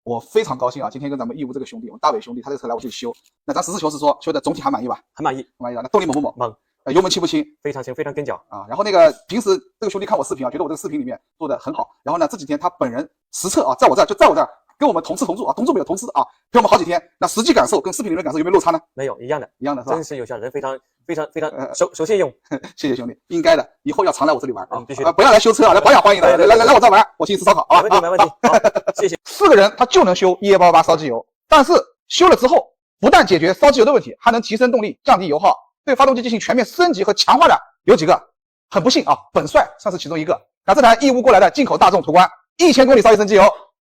我非常高兴啊，今天跟咱们义乌这个兄弟，我们大伟兄弟，他这个车来我这里修，那咱实事求是说，修的总体还满意吧？很满意，满意的。那动力猛不猛？猛。油门轻不轻？非常轻，非常跟脚啊。然后那个平时这个兄弟看我视频啊，觉得我这个视频里面做的很好。然后呢，这几天他本人实测啊，在我这儿跟我们同吃同住啊，同住没有同吃啊，陪我们好几天。那实际感受跟视频里面感受有没有落差呢？没有，一样的是吧？真是有效，人非常守信用。谢谢兄弟，应该的，以后要常来我这里玩啊，必须的，不要来修车啊，来保养欢迎的，来我这儿玩，我请你吃烧烤啊。没问题，好，谢谢。4个人他就能修188烧机油，但是修了之后，不但解决烧机油的问题，还能提升动力，降低油耗，对发动机进行全面升级和强化的有几个？很不幸啊，本帅算是其中一个。那这台义乌过来的进口大众途观，1000公里烧一升机油，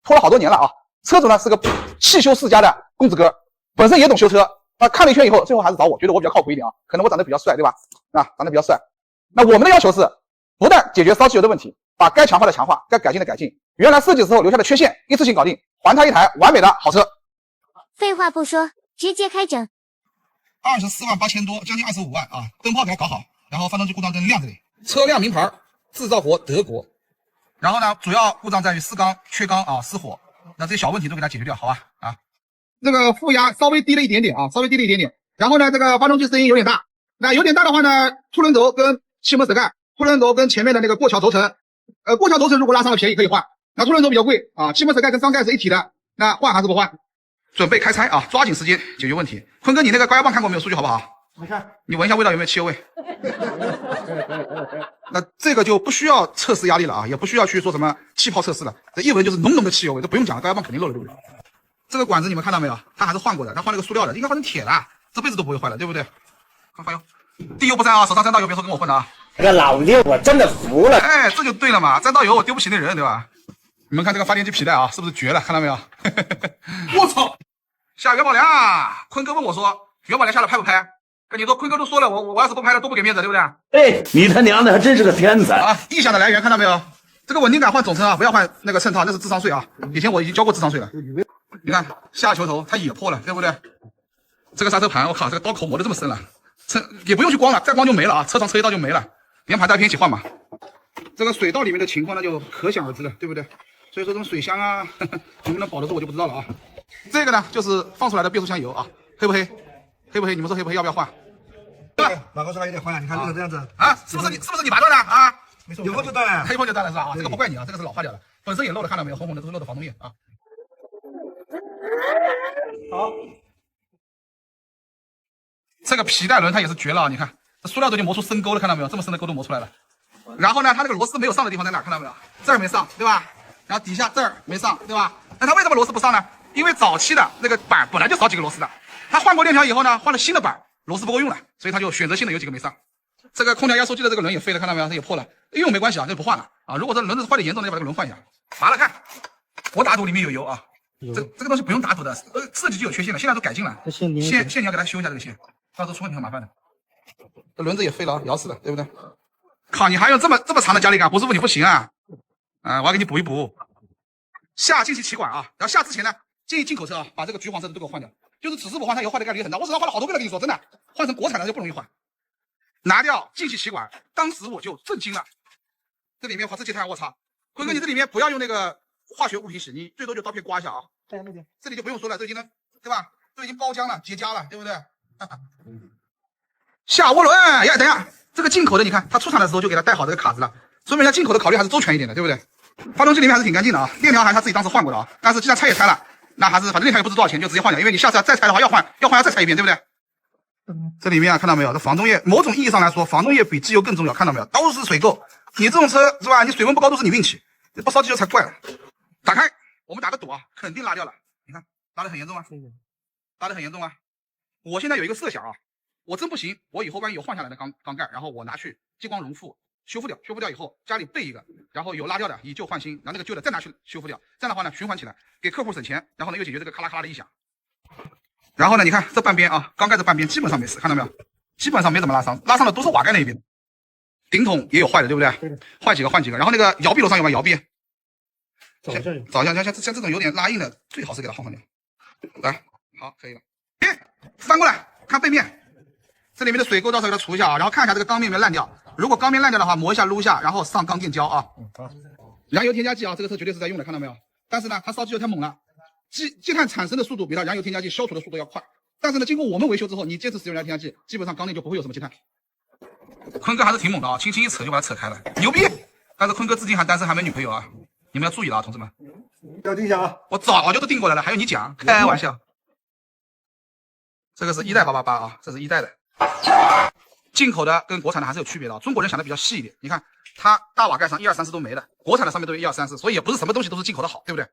拖了好多年了啊。车主呢是个汽修世家的公子哥，本身也懂修车，看了一圈以后，最后还是找我，觉得我比较靠谱一点啊，可能我长得比较帅，对吧？长得比较帅。那我们的要求是，不但解决烧机油的问题，把该强化的强化，该改进的改进，原来设计的时候留下的缺陷一次性搞定，还他一台完美的好车。废话不说，直接开整。24万8千多，将近25万啊！灯泡给它搞好，然后发动机故障灯亮这里，车辆名牌，制造国德国。然后呢，主要故障在于4缸缺缸啊，失火。那这些小问题都给它解决掉，好吧？啊，这个负压稍微低了一点点啊，稍微低了一点点。然后呢，这个发动机声音有点大，那有点大的话呢，凸轮轴跟气门室盖，凸轮轴跟前面的那个过桥轴承，过桥轴承如果拉伤了便宜可以换，那凸轮轴比较贵啊，气门室盖跟缸盖是一体的，那换还是不换？准备开拆啊，抓紧时间解决问题。坤哥，你那个高压棒看过没有？数据好不好？我看，你闻一下味道有没有汽油味？那这个就不需要测试压力了啊，也不需要去说什么气泡测试了，这一闻就是浓浓的汽油味，这不用讲了，高压棒肯定漏了，对不对？这个管子你们看到没有？它还是换过的，它换了个塑料的，应该换成铁的，这辈子都不会坏了，对不对？快换油，滴油不沾啊，手上沾到油别说跟我混的啊。这个老六我真的服了，哎，这就对了嘛，沾到油我丢不起那人，对吧？你们看这个发电机皮带啊，是不是绝了？看到没有？我操！下元宝梁，坤哥问我说，元宝梁下来拍不拍？跟你说，坤哥都说了，我要是不拍了，多不给面子，对不对？哎，你他娘的还真是个天才啊！异响的来源看到没有？这个稳定杆换总成啊，不要换那个衬套，那是智商税啊！以前我已经交过智商税了。你看下球头它也破了，对不对？这个刹车盘，我靠，这个刀口磨得这么深了，也不用去光了，再光就没了啊！车床车一道就没了，连盘带片一起换嘛。这个水道里面的情况那就可想而知了，对不对？所以说这种水箱啊，能不能保得住我就不知道了啊。这个呢，就是放出来的变速箱油啊，黑不黑？黑不黑？你们说黑不黑？要不要换？对，马哥说还有点坏，你看这个这样子啊，是不是你拔断的啊？没错，以后就断了，黑碰就断了是吧？这个不怪你啊，这个是老化掉了，本身也漏了，看到没有？红红的都是漏的防冻液啊。好，这个皮带轮它也是绝了，你看这塑料都已经磨出深沟了，看到没有？这么深的沟都磨出来了。然后呢，它那个螺丝没有上的地方在哪？看到没有？这儿没上，对吧？然后底下这儿没上，对吧？那它为什么螺丝不上呢？因为早期的那个板本来就少几个螺丝的，它换过链条以后呢，换了新的板，螺丝不够用了，所以它就选择性的有几个没上。这个空调压缩机的这个轮也废了，看到没有？它也破了，用没关系啊，这不换了啊。如果这轮子坏的严重，那就把这个轮换一下。拔了看，我打赌里面有油啊。这个东西不用打赌的，设计就有缺陷了，现在都改进了。线你要给它修一下这个线，到时候出问题很麻烦的。这轮子也废了，咬死了，对不对？靠，你还用这么长的加力杆，胡师傅你不行啊！我要给你补一补。下进气歧管啊，然后下之前呢，建议进口车啊，把这个橘黄色的都给我换掉。就是只是我换它以后坏的概率很大，我手上换了好多个了，跟你说真的，换成国产的就不容易换。拿掉进气歧管，当时我就震惊了。这里面哇，这节胎我操！坤哥，你这里面不要用那个化学物品洗，你最多就刀片刮一下啊。这里就不用说了，都已经对吧？都已经包浆了，结痂了，对不对？下涡轮，呀，等一下，这个进口的，你看它出厂的时候就给它带好这个卡子了，说明它进口的考虑还是周全一点的，对不对？发动机里面还是挺干净的啊，链条还是他自己当时换过的啊。但是既然拆也拆了，那还是反正链条也不值多少钱，就直接换掉，因为你下次再拆的话要换要再拆一遍，对不对？这里面啊，看到没有？这防冻液，某种意义上来说，防冻液比机油更重要，看到没有？都是水垢，你这种车是吧？你水温不高都是你运气，不烧机油才怪了。打开，我们打个赌啊，肯定拉掉了。你看拉得很严重啊，拉得很严重啊。我现在有一个设想啊，我真不行，我以后万一有换下来的缸盖，然后我拿去激光熔复修复掉以后，家里备一个，然后有拉掉的以旧换新，然后那个旧的再拿去修复掉，这样的话呢循环起来，给客户省钱，然后呢又解决这个咔啦咔啦的异响。然后呢，你看这半边啊，缸盖这半边基本上没事，看到没有？基本上没怎么拉伤，拉伤的都是瓦盖那一边。顶筒也有坏的，对不对？换几个换几个。然后那个摇臂楼上有没有摇臂？找一下，像这种有点拉硬的，最好是给它换掉。来，好，可以了。翻过来看背面，这里面的水垢到时候给它除一下啊，然后看一下这个缸面没烂掉。如果缸面烂掉的话，磨一下撸一下，然后上钢垫胶啊。燃油添加剂啊，这个车绝对是在用的，看到没有？但是呢，它烧机油太猛了，积碳产生的速度比它燃油添加剂消除的速度要快。但是呢，经过我们维修之后，你坚持使用燃油添加剂，基本上缸内就不会有什么积碳。坤哥还是挺猛的啊，轻轻一扯就把它扯开了，牛逼！但是坤哥至今还单身，还没女朋友啊，你们要注意了啊，同志们。要定一下啊！我早就都订过来了，还用你讲？开玩笑。这个是1代888啊，这是1代的。进口的跟国产的还是有区别的啊，中国人想的比较细一点。你看它大瓦盖上1、2、3、4都没了，国产的上面都有1、2、3、4，所以也不是什么东西都是进口的好，对不对？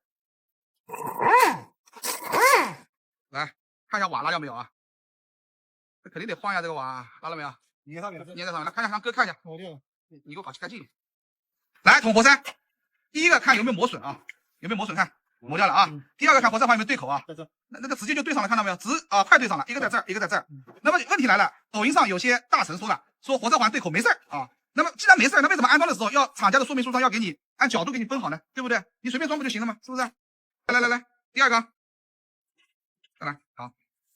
来看一下瓦拉掉没有啊？这肯定得换一下这个瓦，拉了没有？粘上面了，粘在上面，来看一下，让哥看一下。我掉了。你给我搞干净。来捅活塞，第一个看有没有磨损啊，有没有磨损？看磨掉了啊。第二个看活塞环有没有对口啊？在这。那个直接就对上了，看到没有？快对上了，一个在这儿，一个在这儿。那么问题来了，抖音上有些大神说了，说活塞环对口没事儿啊。那么既然没事儿，那为什么安装的时候要厂家的说明书上要给你按角度给你分好呢？对不对？你随便装不就行了吗？是不是？来，第二个，再来，好，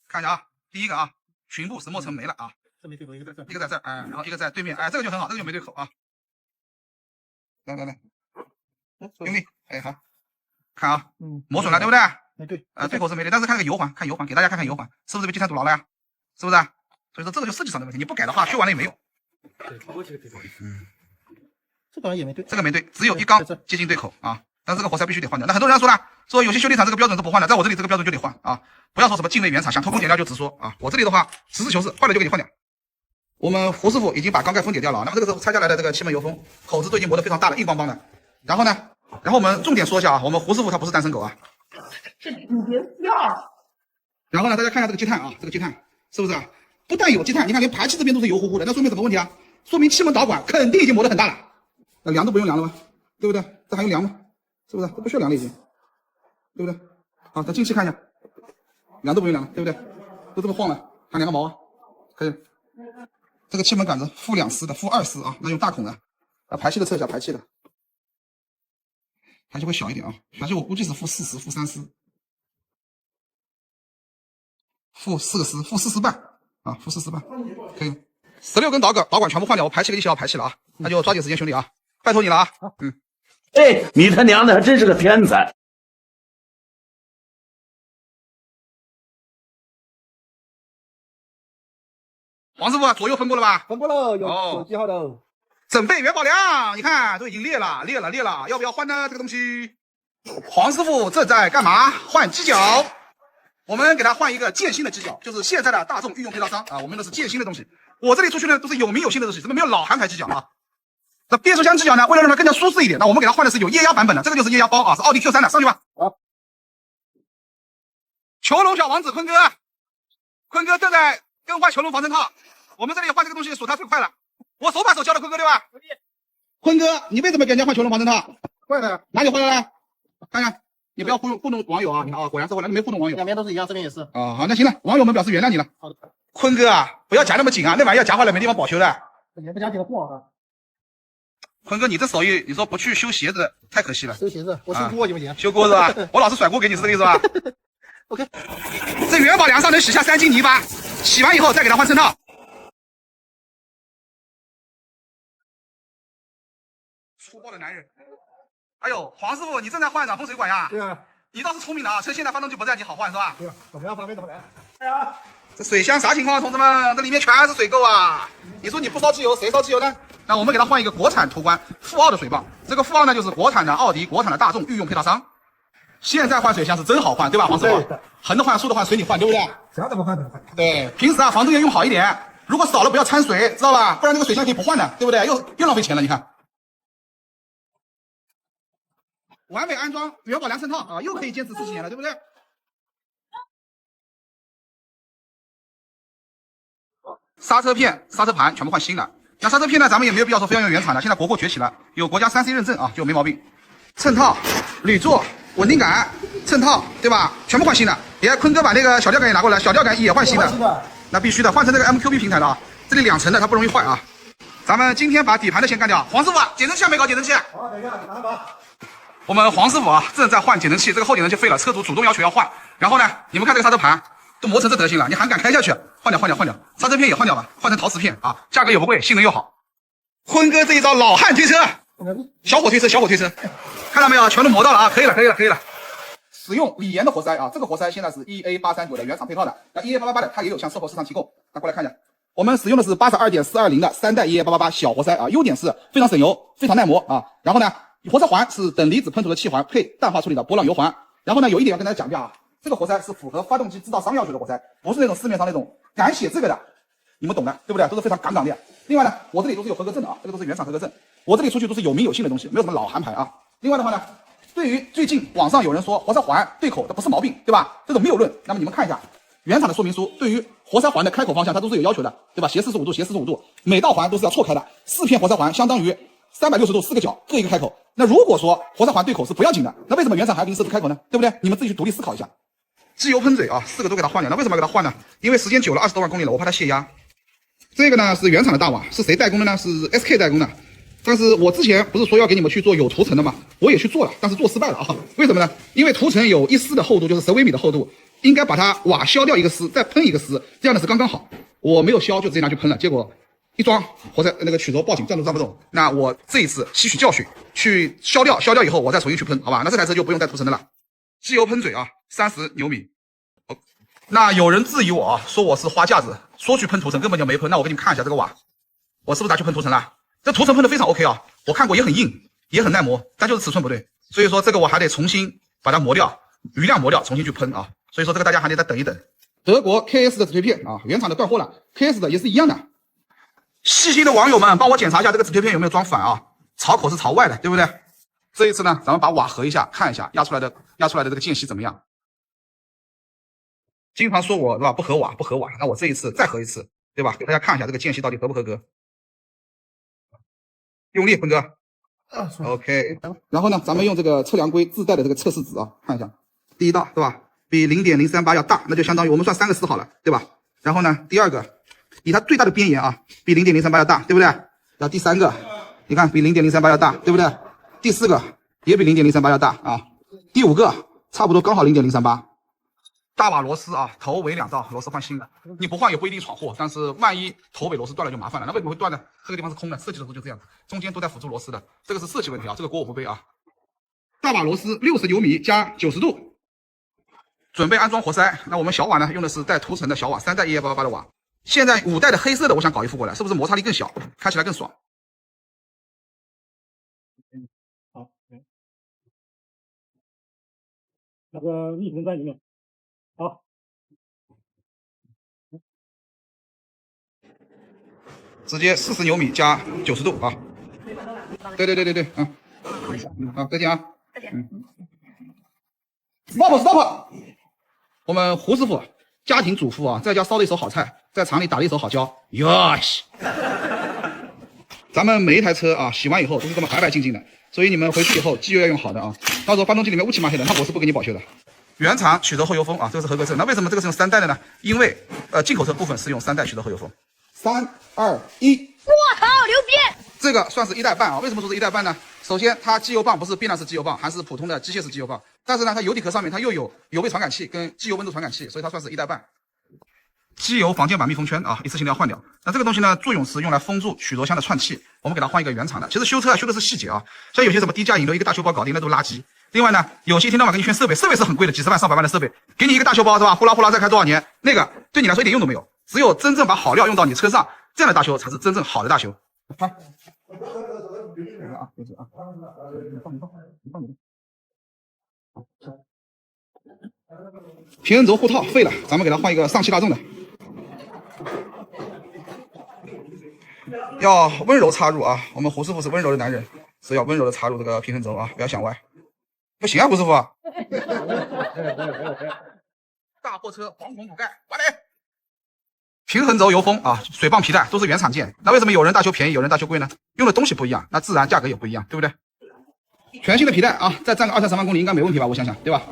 看一下啊，第一个啊，裙布石墨层没了啊，这没对口，一个在这，一个在这儿，然后一个在对面，这个就很好，这个就没对口啊。来，兄弟，好，看啊，磨损了，对不对？对，对口是没的，但是看这个油环，看油环，给大家看看油环，是不是被积碳堵牢了呀？是不是？所以说这个就设计上的问题，你不改的话，修完了也没用。这个也没对，这个没对，只有一缸接近对口啊，但是这个活塞必须得换掉。那很多人说了，说有些修理厂这个标准是不换的，在我这里这个标准就得换啊，不要说什么境内原厂想偷工减料就直说啊，我这里的话实事求是，换了就给你换掉。我们胡师傅已经把缸盖封解掉了，那么这个时候拆下来的这个气门油封口子都已经磨得非常大了，硬邦邦的。然后呢，我们重点说一下啊，我们胡师傅他不是单身狗啊。你别笑。然后呢，大家看一下这个积碳啊，这个积碳是不是啊？不但有积碳，你看连排气这边都是油乎乎的，那说明什么问题啊？说明气门导管肯定已经磨得很大了。那量都不用量了吗？对不对？这还用量吗？是不是？这不需要量了已经，对不对？好，咱进气看一下，量都不用量了，对不对？都这么晃了，还量个毛啊？可以。这个气门杆子-2丝的-2丝啊，那用大孔的。排气的测一下排气的，排气会小一点啊，排气我估计是-4丝、-3丝。-4个丝、-4丝半啊，-4丝半，可以。16根导管全部换掉，我排气给你写好排气了啊，那就抓紧时间，兄弟啊，拜托你了啊。哎，你他娘的还真是个天才！黄师傅左右分过了吧？分过了，有记号的。整备元宝梁，你看都已经裂了，要不要换呢？这个东西，黄师傅这在干嘛？换机脚。我们给他换一个建新的机脚，就是现在的大众御用配套商啊，我们用的是建新的东西。我这里出去呢都是有名有姓的东西，怎么没有老韩牌机脚啊？那变速箱机脚呢，为了让它更加舒适一点，那我们给它换的是有液压版本的，这个就是液压包啊，是奥迪 Q3 的，上去吧。好，囚笼小王子坤哥正在更换囚笼防尘套，我们这里换这个东西锁它最快了，我手把手教的坤哥对吧？坤哥，你为什么给人家换囚笼防尘套？坏的，哪里坏了呢？看看。你不要糊弄网友啊！你看啊，果然是坏了，你没糊弄网友。两边都是一样，这边也是。啊，好，那行了，网友们表示原谅你了。好的，坤哥啊，不要夹那么紧啊，那玩意儿夹坏了没地方保修的。也不夹紧了不好的。坤哥，你这手艺，你说不去修鞋子太可惜了。修鞋子，我修锅行不行？修锅是吧？我老是甩锅给你，是这个意思吧？OK。这元宝梁上能洗下3斤泥巴，洗完以后再给它换衬套。粗暴的男人。哎呦，黄师傅，你正在换暖风水管呀？对啊。你倒是聪明的啊，趁现在发动机不在，你好换是吧？对啊，怎么样方便怎么来。哎呀，这水箱啥情况啊，同志们？这里面全是水垢啊！你说你不烧机油，谁烧机油呢？那我们给他换一个国产途观负2的水泵，这个负2呢就是国产的奥迪、国产的大众御用配套商。现在换水箱是真好换，对吧，黄师傅？横的换、竖的换，随你换，对不对？想怎么换怎么换。对，平时啊防冻液用好一点，如果少了不要掺水，知道吧？不然这个水箱可以不换的，对不对？又浪费钱了，你看。完美安装元宝梁衬套啊，又可以坚持10几年了，对不对？刹车片、刹车盘全部换新的。那刹车片呢，咱们也没有必要说非要用原厂的，现在国货崛起了，有国家3C 认证啊，就没毛病。衬套、铝座、稳定杆、衬套，对吧？全部换新的。坤哥把那个小吊杆也拿过来，小吊杆也换新的。那必须的，换成这个 MQB 平台的啊，这里2层的它不容易坏啊。咱们今天把底盘的先干掉。黄师傅，减震器还没搞减震器？好，等一下，马上搞。我们黄师傅啊，正在换减震器，这个后减震器废了，车主主动要求要换。然后呢，你们看这个刹车盘都磨成这德行了，你还敢开下去？换掉，刹车片也换掉吧，换成陶瓷片啊，价格也不贵，性能又好。坤哥这一招老汉推车，小火推车，看到没有？全都磨到了啊，可以了。使用锂盐的活塞啊，这个活塞现在是 EA839的原厂配套的，那 EA888 的它也有向售后市场提供。那过来看一下，我们使用的是82.420的3代 EA888 小活塞啊，优点是非常省油，非常耐磨啊。然后呢，活塞环是等离子喷涂的气环配淡化处理的波浪油环。然后呢，有一点要跟大家讲一下啊，这个活塞是符合发动机制造商要求的活塞，不是那种市面上那种敢写这个的，你们懂的，对不对？都是非常杠杠的。另外呢，我这里都是有合格证的啊，这个都是原厂合格证，我这里出去都是有名有姓的东西，没有什么老韩牌啊。另外的话呢，对于最近网上有人说活塞环对口，这不是毛病，对吧？这种谬论，那么你们看一下原厂的说明书，对于活塞环的开口方向它都是有要求的，对吧？斜45度，斜45度，每道环都是要错开的，4片活塞环相当于360度4个角，各一个开口。那如果说活塞环对口是不要紧的，那为什么原厂还给你设置开口呢？对不对？你们自己去独立思考一下。机油喷嘴啊，4个都给它换掉，那为什么要给它换呢？因为时间久了，20多万公里了，我怕它泄压。这个呢是原厂的大瓦，是谁代工的呢？是 SK 代工的。但是我之前不是说要给你们去做有涂层的吗？我也去做了，但是做失败了啊。为什么呢？因为涂层有1丝的厚度，就是10微米的厚度，应该把它瓦削掉1个丝，再喷1个丝，这样的是刚刚好。我没有削，就直接拿去喷了，结果一装活塞那个曲轴报警，转都转不动。那我这一次吸取教训，去削掉以后，我再重新去喷，好吧？那这台车就不用带涂层的了。机油喷嘴啊，30牛米。那有人质疑我啊，说我是花架子，说去喷涂层根本就没喷。那我给你们看一下这个瓦，我是不是拿去喷涂层了？这涂层喷的非常 OK 啊，我看过也很硬，也很耐磨，但就是尺寸不对，所以说这个我还得重新把它磨掉，余量磨掉，重新去喷啊。所以说这个大家还得再等一等。德国 KS 的止推片啊，原厂的断货了 ，KS 的也是一样的。细心的网友们，帮我检查一下这个止推片有没有装反啊？槽口是朝外的，对不对？这一次呢，咱们把瓦合一下，看一下压出来的这个间隙怎么样。经常说我对吧不合瓦，那我这一次再合一次，对吧？给大家看一下这个间隙到底合不合格。用力，坤哥。OK。然后呢，咱们用这个测量规自带的这个测试纸啊，看一下，第一道对吧？比 0.038 要大，那就相当于我们算3个丝好了，对吧？然后呢，第二个，以它最大的边沿啊，比 0.038 要大，对不对？然后第三个，你看比 0.038 要大，对不对？第四个也比 0.038 要大啊。第5个差不多刚好 0.038。大瓦螺丝啊，头尾2道螺丝换新的，你不换也不一定闯祸，但是万一头尾螺丝断了就麻烦了。那为什么会断呢？这个地方是空的，设计的时候就这样，中间都带辅助螺丝的，这个是设计问题啊，这个锅我不背啊。大瓦螺丝60牛米加90度，准备安装活塞。那我们小瓦呢，用的是带涂层的小瓦，3代 EA888 的瓦。现在5代的黑色的，我想搞一副过来，是不是摩擦力更小，开起来更爽？好，那个密封在里面。好，直接40牛米加90度啊！对，好，再见啊！Stop！ 我们胡师傅家庭主妇啊，在家烧了一手好菜，在厂里打了一手好胶。哟西！咱们每一台车啊，洗完以后都是这么白白净净的，所以你们回去以后机油要用好的啊，到时候发动机里面乌漆嘛黑的，那我是不给你保修的。原厂曲轴后油封啊，这个是合格证。那为什么这个是用3代的呢？因为进口车部分是用3代曲轴后油封。3、2、1，我靠，牛逼！这个算是1代半啊。为什么说是1代半呢？首先，它机油棒不是变量式机油棒，还是普通的机械式机油棒。但是呢，它油底壳上面它又有油位传感器跟机油温度传感器，所以它算是1代半。机油防溅板密封圈啊，一次性的要换掉。那这个东西呢，作用是用来封住曲轴箱的串气，我们给它换一个原厂的。其实修车啊，修的是细节啊，像有些什么低价引流一个大修包搞定，那都垃圾。另外呢，有些一天到晚给你炫设备，设备是很贵的，几十万上百万的设备，给你一个大修包是吧？呼啦呼啦再开多少年，那个对你来说一点用都没有。只有真正把好料用到你车上，这样的大修才是真正好的大修。好，平衡轴护套废了，咱们给它换一个上汽大众的。要温柔插入啊，我们胡师傅是温柔的男人，是要温柔的插入这个平衡轴啊，不要想歪。不行啊，胡师傅。大货车黄铜补盖完美。平衡轴油封啊，水泵皮带都是原厂件。那为什么有人大修便宜，有人大修贵呢？用的东西不一样，那自然价格也不一样，对不对？全新的皮带啊，再站个2、3万公里应该没问题吧？我想想，对吧？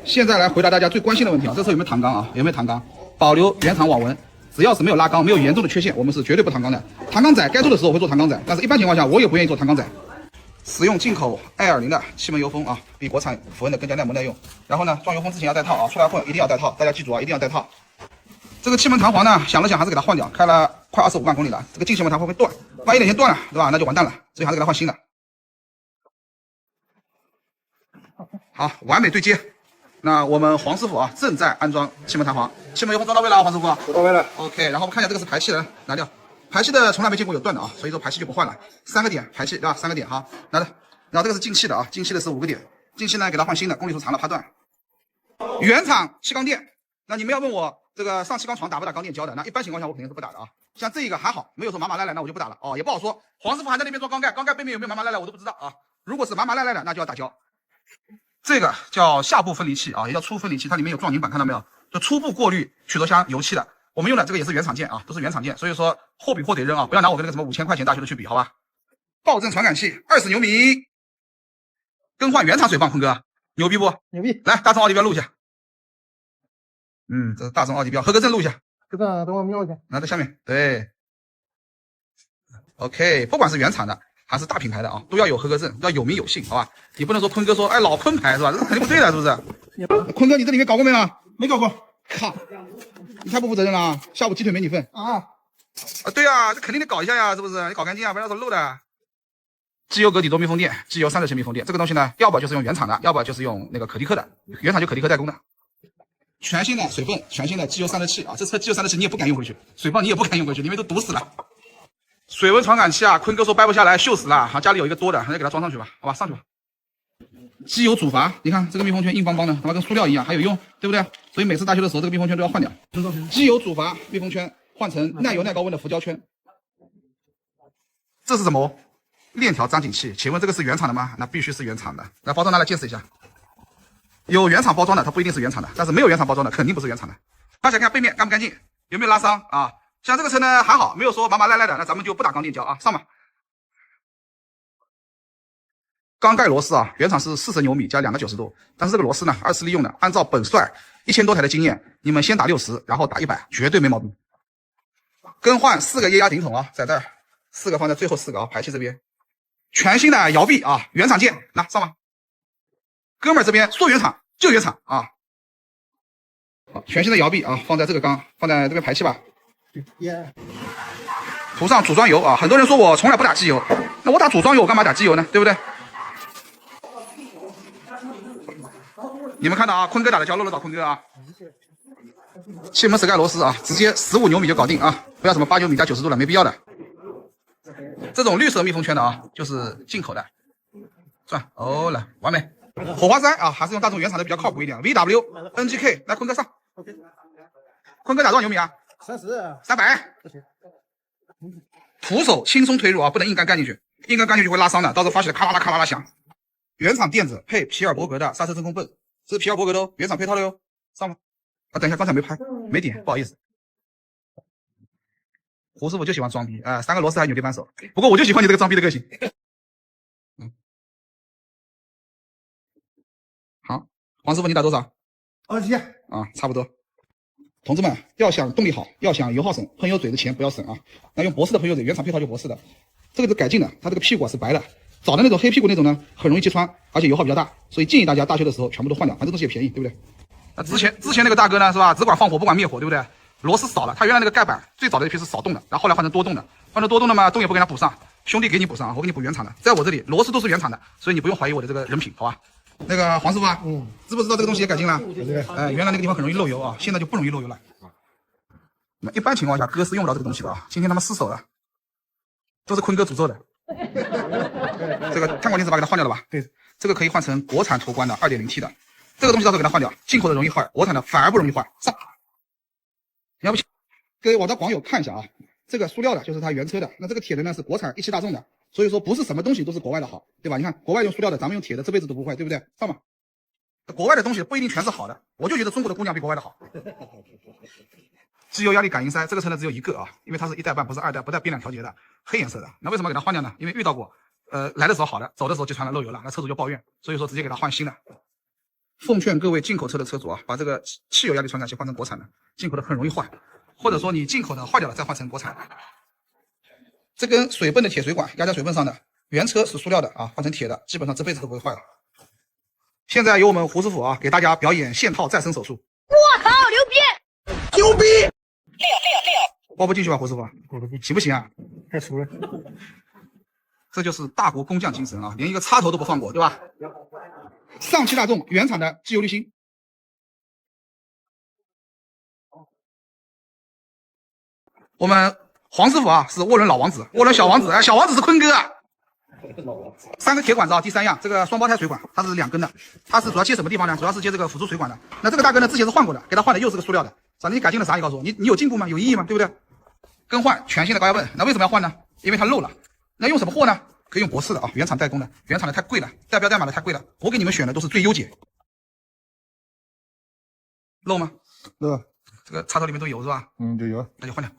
现在来回答大家最关心的问题啊，这车有没有弹缸啊？有没有弹缸？保留原厂网纹，只要是没有拉缸、没有严重的缺陷，我们是绝对不弹缸的。弹缸仔该做的时候会做弹缸仔，但是一般情况下我也不愿意做弹缸仔。使用进口heir的气门油封啊，比国产符文的更加耐磨耐用。然后呢，装油封之前要带套啊，出来混一定要带套，大家记住啊，一定要带套。这个气门弹簧呢，想了想还是给它换掉，开了快25万公里了，这个进气门弹簧会断，万一哪天断了，对吧？那就完蛋了，所以还是给它换新的。好，完美对接，那我们黄师傅啊正在安装气门弹簧，气门油封装到位了，黄师傅。到位了。 OK，然后我们看一下这个是排气的，拿掉。排气的从来没见过有断的啊，所以说排气就不换了。3个点排气对吧？3个点哈，拿的。然后这个是进气的啊，进气的是5个点，进气呢给它换新的，公里数长了怕断。原厂气缸垫，那你们要问我这个上气缸床打不打缸垫胶的？那一般情况下我肯定是不打的啊。像这个还好，没有说麻麻赖赖，那我就不打了哦，也不好说。黄师傅还在那边装缸盖，缸盖背面有没有麻麻赖赖我都不知道啊。如果是麻麻赖赖的，那就要打胶。这个叫下部分离器啊，也叫初分离器，它里面有撞泥板，看到没有？就初步过滤曲轴箱油漆的。我们用的这个也是原厂件啊，都是原厂件，所以说货比货得扔啊，不要拿我跟那个什么5000块钱大修的去比，好吧？暴震传感器20牛米，更换原厂水泵，坤哥牛逼不？牛逼！来，大众奥迪标录一下。这是大众奥迪标，合格证录一下。这个等我瞄一下。拿在下面，对。OK， 不管是原厂的还是大品牌的啊，都要有合格证，要有名有姓，好吧？你不能说坤哥说，哎，老坤牌是吧？这肯定不对的，是不是？坤哥，你这里面搞过没有？没搞过。靠！你太不负责任了，下午鸡腿没你份啊！对啊，这肯定得搞一下呀，是不是？你搞干净啊，不要说漏的。机油隔底多密封垫，机油30升密封垫，这个东西呢，要不就是用原厂的，要不就是用那个可迪克的，原厂就可迪克代工的。全新的水泵，全新的机油散热器啊，这车机油散热器你也不敢用回去，水泵你也不敢用回去，里面都堵死了。水温传感器啊，坤哥说掰不下来，锈死了，好，家里有一个多的，那给它装上去吧，好吧，上去吧。机油主阀，你看这个密封圈硬邦邦的，他妈跟塑料一样，还有用，对不对？所以每次大修的时候，这个密封圈都要换掉。机油主阀密封圈换成耐油耐高温的浮胶圈。这是什么？链条张紧器，请问这个是原厂的吗？那必须是原厂的。来，包装拿来见识一下。有原厂包装的，它不一定是原厂的，但是没有原厂包装的，肯定不是原厂的。大家看背面干不干净，有没有拉伤啊？像这个车呢还好，没有说麻麻赖赖的，那咱们就不打钢垫胶啊，上吧。缸盖螺丝啊，原厂是40牛米加2个90度，但是这个螺丝呢，24利用的，按照本帅1000多台的经验，你们先打60，然后打100，绝对没毛病。更换4个液压顶筒啊，在这儿，4个放在最后4个啊，排气这边。全新的摇臂啊，原厂件，拿上吧。哥们儿这边说原厂就原厂啊。好，全新的摇臂啊，放在这个缸，放在这边排气吧。涂上组装油啊，很多人说我从来不打机油，那我打组装油，我干嘛打机油呢？对不对？你们看到啊，坤哥打的胶漏了找坤哥啊。气门室盖螺丝啊，直接15牛米就搞定啊，不要什么8、9米加90度了，没必要的。这种绿色密封圈的啊，就是进口的。转哦了，完美。火花塞啊，还是用大众原厂的比较靠谱一点。VW NGK， 来坤哥上。坤哥打多少牛米啊30、300。徒手轻松推入啊，不能硬干进去，硬干进去会拉伤的，到时候发起来咔啦啦咔啦啦响。原厂垫子配皮尔伯格的刹车真空泵，这是皮尔伯格的哦，原厂配套的哟。上吧。啊，等一下，刚才没拍，没点，不好意思。胡师傅就喜欢装逼啊，3个螺丝还扭地扳手。不过我就喜欢你这个装逼的个性。好，黄师傅你打多少27啊，差不多。同志们，要想动力好，要想油耗省，喷油嘴的钱不要省啊。那用博士的喷油嘴，原厂配套就博士的，这个是改进的，它这个屁股是白的，早的那种黑屁股那种呢，很容易击穿，而且油耗比较大，所以建议大家大修的时候全部都换掉，反正东西也便宜，对不对？那之前那个大哥呢，是吧？只管放火不管灭火，对不对？螺丝少了，他原来那个盖板最早的一批是少动的，然后后来换成多动的，换成多动的嘛，动也不给他补上，兄弟给你补上，我给你补原厂的，在我这里螺丝都是原厂的，所以你不用怀疑我的这个人品，好吧？那个黄师傅啊，知不知道这个东西也改进了？原来那个地方很容易漏油啊，现在就不容易漏油了。那一般情况下，哥是用不着这个东西的啊，今天他们失手了，都是坤哥诅咒的。这个碳管电池把给它换掉了吧？对，这个可以换成国产途观的 2.0T 的，这个东西到时候给它换掉，进口的容易坏，国产的反而不容易坏。上，要不给我的网友看一下啊，这个塑料的就是它原车的，那这个铁的呢是国产17大众的，所以说不是什么东西都是国外的好，对吧？你看国外用塑料的，咱们用铁的，这辈子都不坏，对不对？上吧。国外的东西不一定全是好的，我就觉得中国的姑娘比国外的好。机油压力感应塞，这个车呢只有一个啊，因为它是1代半，不是2代，不带变量调节的，黑颜色的。那为什么给它换掉呢？因为遇到过，来的时候好的，走的时候就传了漏油了，那车主就抱怨，所以说直接给它换新的。奉劝各位进口车的车主啊，把这个汽油压力传感器换成国产的，进口的很容易坏，或者说你进口的坏掉了再换成国产的。这根水泵的铁水管压在水泵上的，原车是塑料的啊，换成铁的，基本上这辈子都不会坏了。现在由我们胡师傅啊给大家表演线套再生手术。我靠，牛逼！牛逼！包不进去吧，胡师傅？行不行啊？太熟了。这就是大国工匠精神啊，连一个插头都不放过，对吧？上汽大众原厂的机油滤芯，我们黄师傅啊是涡轮老王子，涡轮小王子，哎，小王子是坤哥啊。3个铁管子啊，第3样，这个双胞胎水管，它是2根的，它是主要接什么地方呢？主要是接这个辅助水管的。那这个大哥呢，之前是换过的，给他换的又是个塑料的。反正你改进了啥？你告诉我，你有进步吗？有意义吗？对不对？更换全新的高压泵，那为什么要换呢？因为它漏了。那用什么货呢？可以用博士的啊，原厂代工的，原厂的太贵了，带标带码的太贵了。我给你们选的都是最优解。漏吗？漏。这个插头里面都有是吧？就有。那就换掉。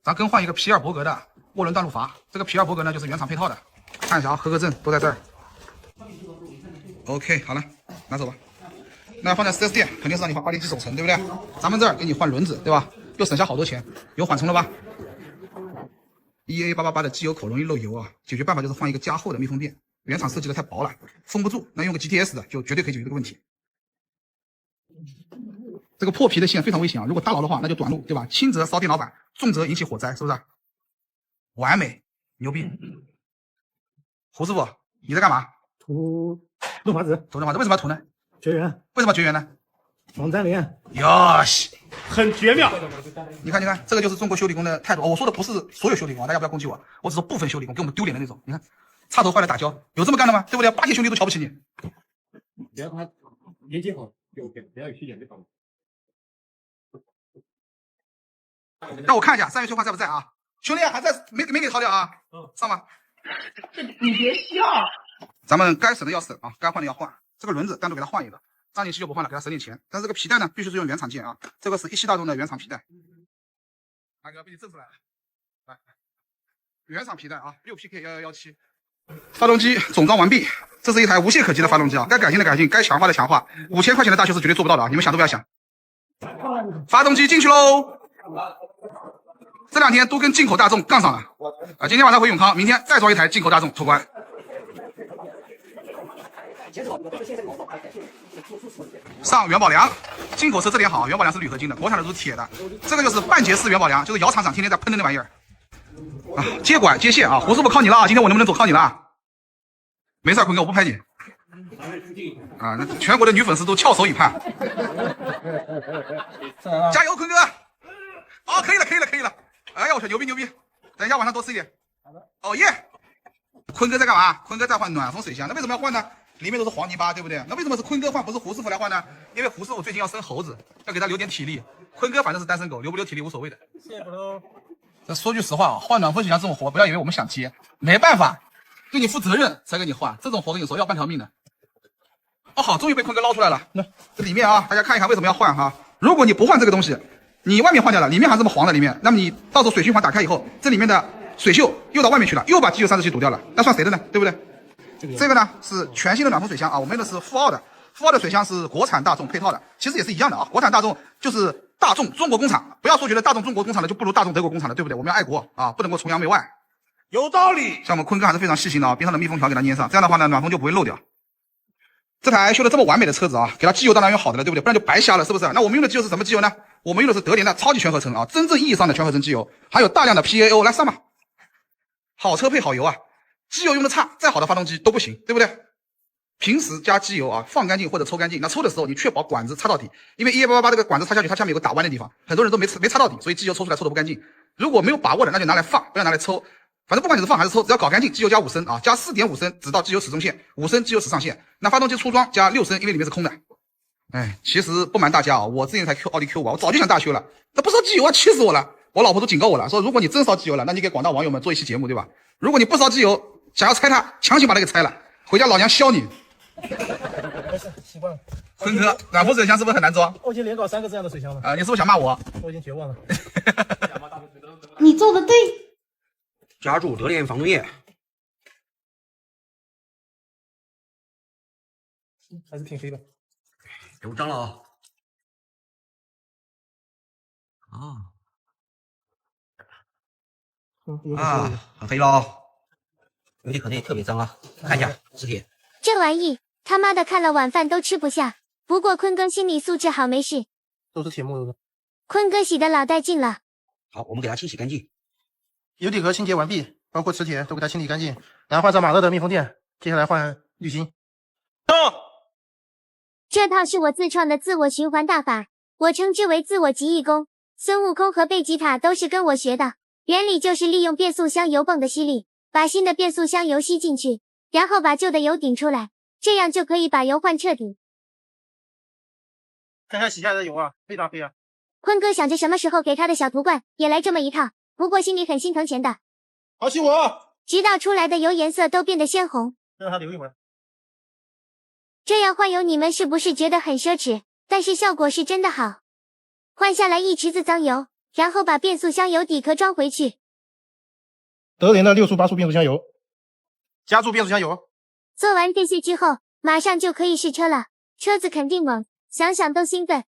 咱更换一个皮尔伯格的涡轮断路阀，这个皮尔伯格呢就是原厂配套的，看一下啊，合格证都在这儿。OK， 好了，拿走吧。那放在 4S 店肯定是让你花8.7首程，对不对？咱们这儿给你换轮子，对吧？又省下好多钱，有缓冲了吧？EA888的机油口容易漏油啊，解决办法就是换一个加厚的密封垫，原厂设计的太薄了，封不住，那用个 GTS 的就绝对可以解决这个问题。这个破皮的线非常危险啊，如果大牢的话那就短路，对吧？轻则烧电脑板，重则引起火灾，是不是？完美，牛逼！胡师傅，你在干嘛？涂润滑质，涂润滑质，为什么要涂呢？绝缘，为什么绝缘呢？防粘连。哟西，很绝妙。你看，这个就是中国修理工的态度。我说的不是所有修理工，大家不要攻击我，我只说部分修理工给我们丢脸的那种。你看，插头坏了打胶，有这么干的吗？对不对？8天兄弟都瞧不起你。只要它连接好就 OK， 不要有缺点就好了。让我看一下3月修发在不在啊？兄弟还在，没给掏掉啊？上吧。你别笑。咱们该省的要省啊，该换的要换。这个轮子单独给它换一个，张紧期就不换了，给它省点钱。但是这个皮带呢，必须是用原厂件啊，这个是17大众的原厂皮带。大哥被你震出来了，来，原厂皮带啊，6PK1117。发动机总装完毕，这是一台无懈可击的发动机啊，该改进的改进，该强化的强化。5000块钱的大修是绝对做不到的啊，你们想都不要想。发动机进去喽。这2天都跟进口大众杠上了啊！今天晚上回永康，明天再装一台进口大众途观。上元宝梁，进口车这点好，元宝梁是铝合金的，国产的都是铁的。这个就是半截式元宝梁，就是姚厂长天天在喷的那玩意儿啊！接管接线啊，胡师傅靠你了啊！今天我能不能走靠你了？没事，坤哥我不拍你啊！那全国的女粉丝都翘首以盼。加油，坤哥！哦，可以了！哎呀，我去，牛逼！等一下晚上多吃一点。哦耶！坤哥在干嘛？坤哥在换暖风水箱，那为什么要换呢？里面都是黄泥巴，对不对？那为什么是坤哥换，不是胡师傅来换呢？因为胡师傅最近要生猴子，要给他留点体力。坤哥反正是单身狗，留不留体力无所谓的。谢谢喽。这说句实话啊，换暖风水箱这种活，不要以为我们想接，没办法，对你负责任才给你换。这种活跟你说要半条命的。哦好，终于被坤哥捞出来了。那这里面啊，大家看一看为什么要换哈？如果你不换这个东西，你外面换掉了，里面还这么黄的里面，那么你到时候水循环打开以后，这里面的水锈又到外面去了，又把机油散热器堵掉了，那算谁的呢？对不对？这个呢是全新的暖风水箱啊，我们用的是富奥的，富奥的水箱是国产大众配套的，其实也是一样的啊。国产大众就是大众中国工厂，不要说觉得大众中国工厂的就不如大众德国工厂的，对不对？我们要爱国啊，不能够崇洋媚外。有道理。像我们坤哥还是非常细心的啊，边上的密封条给它粘上，这样的话呢，暖风就不会漏掉。这台修的这么完美的车子啊，给它机油当然用好的了，对不对？不然就白瞎了，是不是？那我们用的机油是什么机油呢？我们用的是德联的超级全合成啊，真正意义上的全合成机油，还有大量的 PAO 来上吧。好车配好油啊，机油用的差，再好的发动机都不行，对不对？平时加机油啊，放干净或者抽干净，那抽的时候你确保管子插到底，因为EA888这个管子插下去，它下面有个打弯的地方，很多人都没插到底，所以机油抽出来抽的不干净。如果没有把握的，那就拿来放，不要拿来抽。反正不管你是放还是抽，只要搞干净，机油加5升啊，加4.5升直到机油始终线，5升机油始上线。那发动机出装加6升，因为里面是空的。哎，其实不瞒大家啊，我之前台奥迪 Q5，我早就想大修了，那不烧机油啊，气死我了！我老婆都警告我了，说如果你真烧机油了，那你给广大网友们做一期节目，对吧？如果你不烧机油，想要拆它，强行把它给拆了，回家老娘削你。没事，习惯了。坤哥，暖风水箱是不是很难装？我已经连搞3个这样的水箱了。你是不是想骂我？我已经绝望了。你做的对。加注德联防冻液。还是挺黑的。有脏了啊！很黑了，有点可能也特别脏啊！看一下磁铁。这玩意他妈的看了晚饭都吃不下。不过坤哥心理素质好，没事。都是铁木头的。坤哥洗的老带劲了。好，我们给它清洗干净。油底壳清洁完毕，包括磁铁都给它清理干净，然后换上马勒的密封垫，接下来换滤芯。这套是我自创的自我循环大法，我称之为自我极意功。孙悟空和贝吉塔都是跟我学的，原理就是利用变速箱油泵的吸力，把新的变速箱油吸进去，然后把旧的油顶出来，这样就可以把油换彻底。看看洗下来的油啊，非常飞啊！坤哥想着什么时候给他的小途观也来这么一套，不过心里很心疼钱的。好吸我！直到出来的油颜色都变得鲜红，让它留一会儿。这样换油你们是不是觉得很奢侈？但是效果是真的好。换下来一池子脏油，然后把变速箱油底壳装回去。德林的6速8速变速箱油，加注变速箱油。做完这些之后，马上就可以试车了，车子肯定猛，想想都兴奋。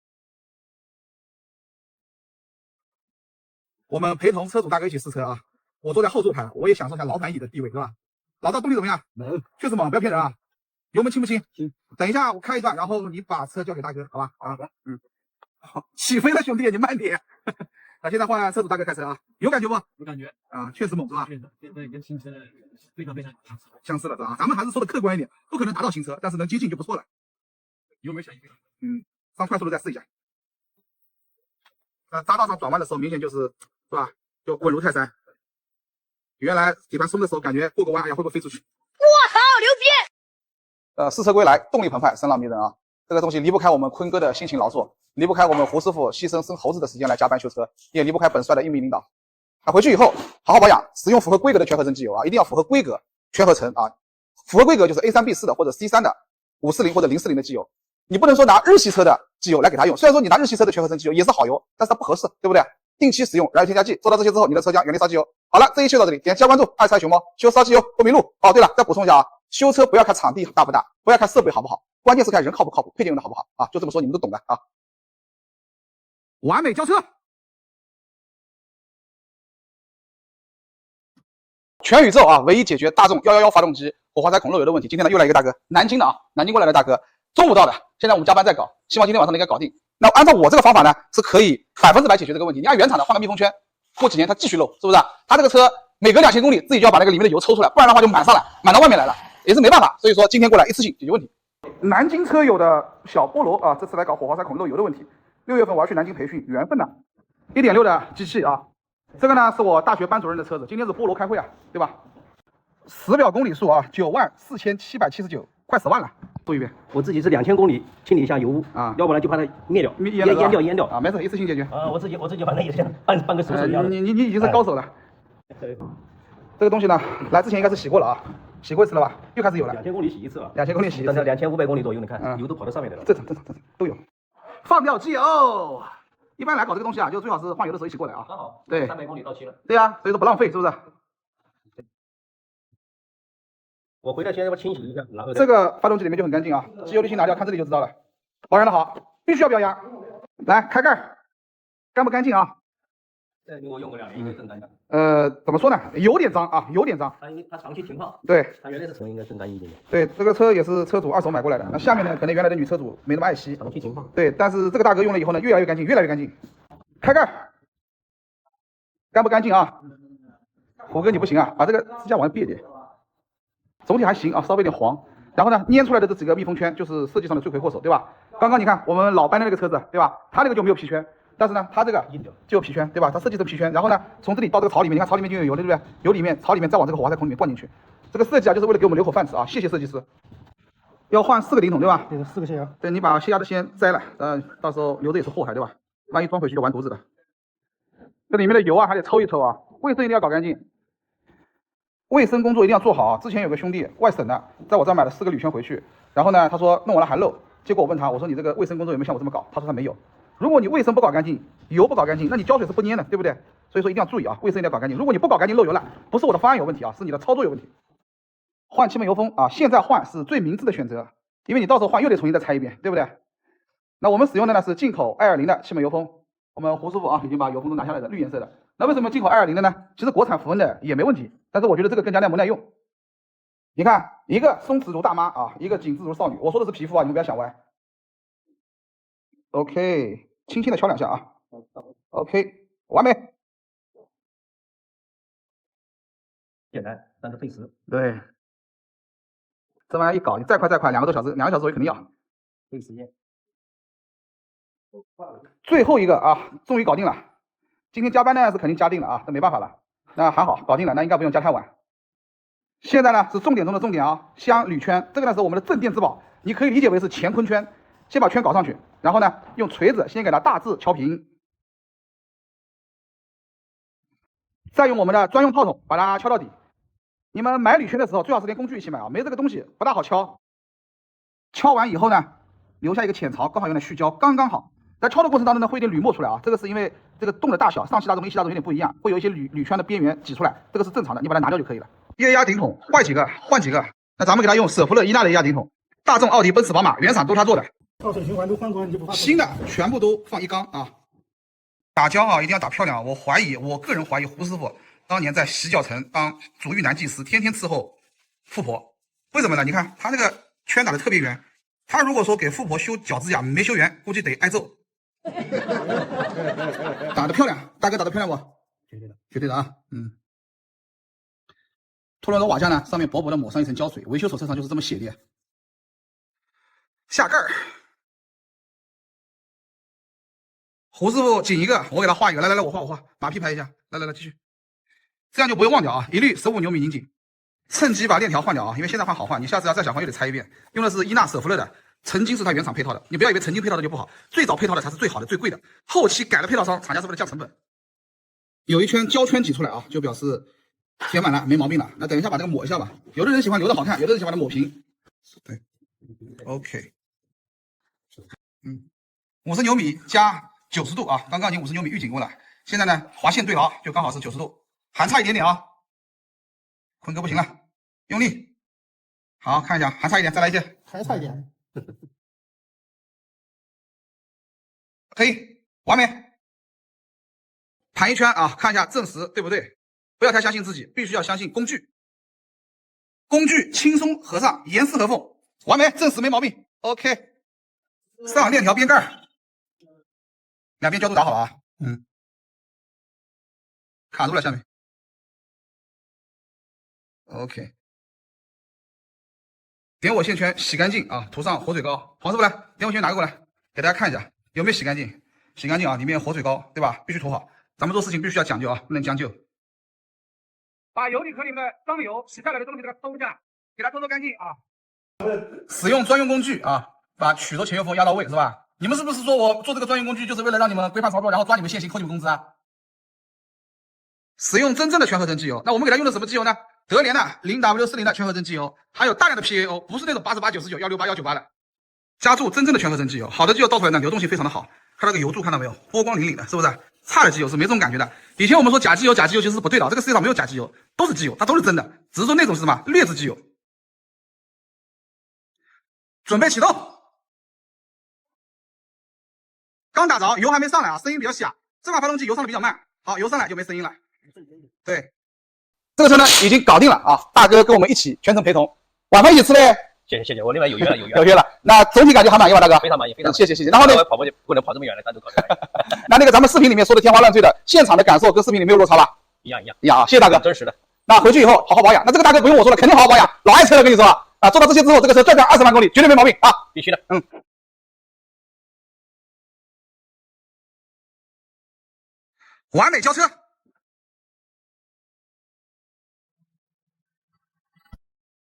我们陪同车主大哥一起试车啊，我坐在后座排，我也享受一下老板椅的地位，对吧？老赵动力怎么样？猛，确实猛，不要骗人啊！油门轻不轻？轻。等一下我开一段，然后你把车交给大哥，好吧？啊，好，起飞了兄弟，你慢点。那现在换车主大哥开车啊，有感觉不？有感觉啊，确实猛是吧？确实，现在跟新车非常相似了是吧？咱们还是说的客观一点，不可能达到新车，但是能接近就不错了。油门响应非常上快速的再试一下。匝道上转弯的时候，明显是吧？就稳如泰山。原来底盘松的时候，感觉过个弯，哎呀，会不会飞出去？我操，牛逼！试车归来，动力澎湃，声浪迷人啊！这个东西离不开我们坤哥的辛勤劳作，离不开我们胡师傅牺牲生猴子的时间来加班修车，也离不开本帅的英明领导。回去以后好好保养，使用符合规格的全合成机油啊，一定要符合规格全合成啊。符合规格就是 A3B4 的或者 C3 的540或者040的机油。你不能说拿日系车的机油来给他用，虽然说你拿日系车的全合成机油也是好油，但是它不合适，对不对？定期使用燃油添加剂，做到这些之后，你的车将原力烧机油。好了，这一期就到这里，点加关注，爱猜熊猫，修烧机油不迷路。哦，对了，再补充一下啊，修车不要看场地大不大，不要看设备好不好，关键是看人靠不靠谱，配件用的好不好啊，就这么说，你们都懂的啊。完美交车，全宇宙啊，唯一解决大众111发动机火花塞孔漏油的问题。今天呢，又来一个大哥，南京的啊，南京过来的大哥，中午到的，现在我们加班在搞，希望今天晚上能给搞定。那按照我这个方法呢，是可以100%解决这个问题。你按原厂的换个密封圈，过几年它继续漏，是不是？他这个车每隔2000公里自己就要把那个里面的油抽出来，不然的话就满上来，满到外面来了，也是没办法。所以说今天过来一次性解决问题。南京车友的小菠萝啊，这次来搞火花塞孔漏油的问题。6月份我要去南京培训，缘分呐。1.6的机器啊，这个呢是我大学班主任的车子，今天是菠萝开会啊，对吧？实表公里数啊，94779，快10万了。说一遍，我自己是2000公里清理一下油污啊，要不然就怕它灭掉，淹掉啊，没事，一次性解决啊。我自己反正也是半个手一样的。你已经是高手了。这个东西呢，来之前应该是洗过了啊，洗过一次了吧？又开始有了。2000公里洗一次吧。2000公里洗一次。但是2500公里左右，你看油都跑到上面来了。正常都有。放掉机油，一般来搞这个东西啊，就最好是换油的时候一起过来啊。刚好。对。300公里到期了。对呀，所以说不浪费，是不是？我回来先要清洗一下，然后这个发动机里面就很干净啊，机油滤芯拿掉，看这里就知道了。保养的好，必须要标压。来开盖，干不干净啊？这我用过2年，应该更干净。怎么说呢？有点脏啊，有点脏。它长期停放。对。它原来的车应该更干净一点。对，这个车也是车主2手买过来的。那下面呢，可能原来的女车主没那么爱惜。长期停放。对，但是这个大哥用了以后呢，越来越干净，越来越干净。开盖，干不干净啊？虎哥你不行啊，把这个支架往上别一点。总体还行啊，稍微有点黄。然后呢，粘出来的这几个密封圈就是设计上的罪魁祸首，对吧？刚刚你看我们老班的那个车子，对吧？它那个就没有皮圈，但是呢，它这个就有皮圈，对吧？它设计成皮圈，然后呢，从这里到这个槽里面，你看槽里面就有油了，对不对？油里面槽里面再往这个火花塞孔里面灌进去。这个设计啊，就是为了给我们留口饭吃啊！谢谢设计师。要换4个顶筒，对吧？对，4个泄压。对，你把泄压的先摘了，到时候留着也是祸害，对吧？万一装回去就完犊子了。这里面的油啊，还得抽一抽啊，卫生一定要搞干净。卫生工作一定要做好啊！之前有个兄弟外省的，在我这儿买了4个铝圈回去，然后呢，他说弄完了还漏，结果我问他，我说你这个卫生工作有没有像我这么搞？他说他没有。如果你卫生不搞干净，油不搞干净，那你胶水是不粘的，对不对？所以说一定要注意啊，卫生一定要搞干净。如果你不搞干净漏油了，不是我的方案有问题啊，是你的操作有问题。换气门油封啊，现在换是最明智的选择，因为你到时候换又得重新再拆一遍，对不对？那我们使用的呢是进口220的气门油封，我们胡师傅啊已经把油封都拿下来的，绿颜色的。那为什么进口220的呢？其实国产符文的也没问题，但是我觉得这个更加耐磨耐用。你看，一个松弛如大妈啊，一个紧致如少女。我说的是皮肤啊，你们不要想歪。OK， 轻轻的敲2下啊。OK， 完美。简单，但是费时。对，这玩意一搞，你再快2个多小时，2个小时我肯定要。费时间。最后一个啊，终于搞定了。今天加班呢是肯定加定了啊，那没办法了。那还好，搞定了，那应该不用加太晚。现在呢是重点中的重点啊，镶铝圈，这个呢是我们的镇店之宝，你可以理解为是乾坤圈。先把圈搞上去，然后呢用锤子先给它大致敲平，再用我们的专用炮筒把它敲到底。你们买铝圈的时候最好是连工具一起买啊，没这个东西不大好敲。敲完以后呢，留下一个浅槽，刚好用来续胶，刚刚好。在敲的过程当中呢，会有点铝沫出来啊，这个是因为这个洞的大小，上气大众跟一气大众有点不一样，会有一些铝圈的边缘挤出来，这个是正常的，你把它拿掉就可以了。液压顶筒坏几个换几个，那咱们给它用舍弗勒伊纳的液压顶筒，大众、奥迪、奔驰、宝马原厂都是他做的。套水循环都换过，你就不怕新的全部都放一缸啊！打胶啊，一定要打漂亮。我个人怀疑胡师傅当年在洗脚城当足浴男技师，天天伺候富婆。为什么呢？你看他那个圈打的特别圆，他如果说给富婆修脚指甲没修圆，估计得挨揍。打的漂亮，大哥打的漂亮不？绝对的，绝对的啊！拖轮轴瓦架呢，上面薄薄的抹上一层胶水，维修手册上就是这么写的。下盖儿，胡师傅紧一个，我给他画一个，来，我画，马屁拍一下，来继续，这样就不用忘掉啊，一律15牛米拧紧，趁机把链条换掉啊，因为现在换好换，你下次要再想换又得拆一遍，用的是伊纳舍弗勒的，曾经是它原厂配套的，你不要以为曾经配套的就不好，最早配套的才是最好的最贵的，后期改了配套商，厂家是为了降成本。有一圈胶圈挤出来啊，就表示填满了没毛病了，那等一下把这个抹一下吧，有的人喜欢留的好看，有的人喜欢它抹平，对 ，OK。50牛米加90度啊，刚刚已经50牛米预警过了，现在呢划线对牢，就刚好是90度，还差一点点啊，坤哥不行了，用力，好看一下，还差一点，再来一些，还差一点，可以，完美，盘一圈啊，看一下证实对不对，不要太相信自己，必须要相信工具，工具轻松合上，严丝合缝，完美，证实没毛病 ，OK， 上链条边盖。两边胶都打好了啊，卡住了下面 ，OK， 点火线圈洗干净啊，涂上活水膏，黄师傅来，点火线拿过来，给大家看一下有没有洗干净，洗干净啊，里面活水膏对吧？必须涂好，咱们做事情必须要讲究啊，不能将就。把油底壳里面的脏油洗下来的东西给它收下来，给它拖干净啊。使用专用工具啊，把曲轴前油封压到位是吧？你们是不是说我做这个专用工具就是为了让你们规范操作，然后抓你们现行扣你们工资啊？使用真正的全合成机油，那我们给它用的什么机油呢？德联的 0W40 的全合成机油，还有大量的 PAO， 不是那种88、99、168、198的，加注真正的全合成机油。好的机油倒出来呢，流动性非常的好，它那个油柱看到没有，波光粼粼的，是不是？差的机油是没这种感觉的。以前我们说假机油其实是不对的，这个世界上没有假机油，都是机油，它都是真的，只是说那种是什么劣质机油。准备启动。刚打着，油还没上来啊，声音比较小。这把发动机油上的比较慢，好，油上来就没声音了。对，这个车呢已经搞定了啊，大哥跟我们一起全程陪同，晚饭一起吃嘞。谢谢，我另外有约了。有约了。那总体感觉还满意吧，大哥？非常满意，非常谢谢。然后呢，跑步就不能跑这么远了，单独考虑。那个咱们视频里面说的天花乱坠的，现场的感受跟视频里没有落差吧？一样啊，谢谢大哥，真实的。那回去以后好好保养。那这个大哥不用我说了，肯定好好保养，老爱车了，跟你说啊，做到这些之后，这个车转20万公里绝对没毛病啊，必须的。完美交车。